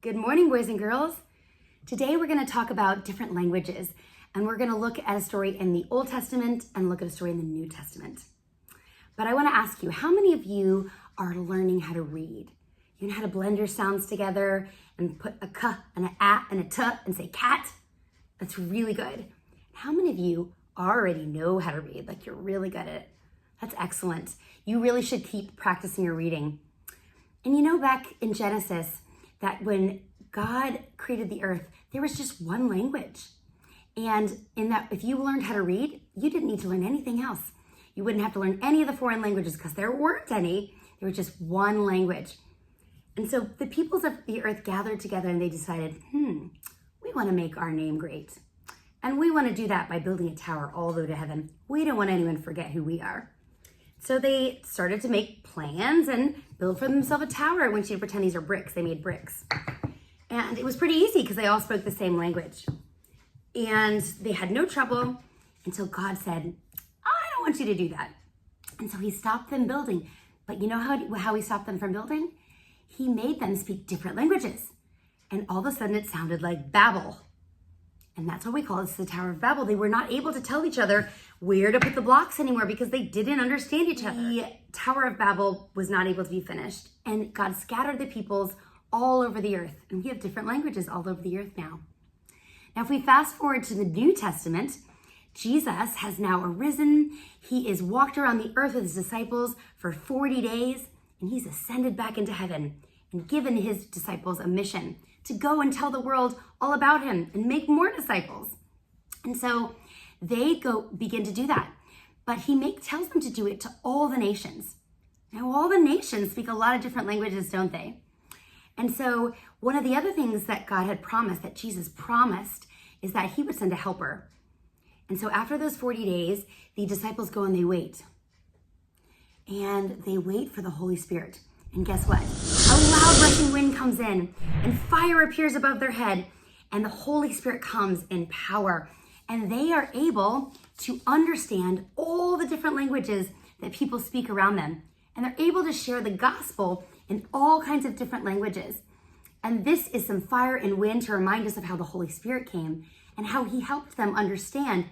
Good morning, boys and girls. Today we're going to talk about different languages, and we're going to look at a story in the Old Testament and look at a story in the New Testament. But I want to ask you, how many of you are learning how to read? You know how to blend your sounds together and put a k and an a and a t and say cat? That's really good. How many of you already know how to read? Like you're really good at it. That's excellent. You really should keep practicing your reading. And you know, back in Genesis, that when God created the earth, there was just one language. And in that, if you learned how to read, you didn't need to learn anything else. You wouldn't have to learn any of the foreign languages because there weren't any. There was just one language. And so the peoples of the earth gathered together and they decided, we want to make our name great. And we want to do that by building a tower all the way to heaven. We don't want anyone to forget who we are. So they started to make plans and build for themselves a tower. I want you to pretend these are bricks. They made bricks. And it was pretty easy because they all spoke the same language. And they had no trouble until God said, I don't want you to do that. And so he stopped them building. But you know how he stopped them from building? He made them speak different languages. And all of a sudden it sounded like Babel. And that's what we call this, the Tower of Babel. They were not able to tell each other where to put the blocks anymore because they didn't understand each other. The Tower of Babel was not able to be finished. And God scattered the peoples all over the earth. And we have different languages all over the earth now. Now, if we fast forward to the New Testament, Jesus has now arisen. He is walked around the earth with his disciples for 40 days. And he's ascended back into heaven and given his disciples a mission to go and tell the world all about him and make more disciples. And so they begin to do that. But he tells them to do it to all the nations. Now, all the nations speak a lot of different languages, don't they? And so one of the other things that God had promised, that Jesus promised, is that he would send a helper. And so after those 40 days, the disciples go and they wait. And they wait for the Holy Spirit. And guess what? A loud rushing wind comes in and fire appears above their head and the Holy Spirit comes in power. And they are able to understand all the different languages that people speak around them. And they're able to share the gospel in all kinds of different languages. And this is some fire and wind to remind us of how the Holy Spirit came and how he helped them understand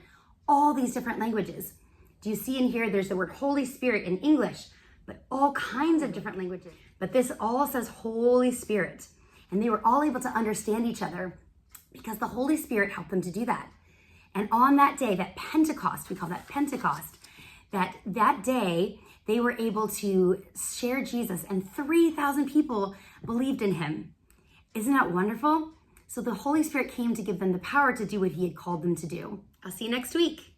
all these different languages. Do you see in here, there's the word Holy Spirit in English, but all kinds of different languages. But this all says Holy Spirit. And they were all able to understand each other because the Holy Spirit helped them to do that. And on that day, that Pentecost, we call that Pentecost, that day, they were able to share Jesus and 3,000 people believed in him. Isn't that wonderful? So the Holy Spirit came to give them the power to do what he had called them to do. I'll see you next week.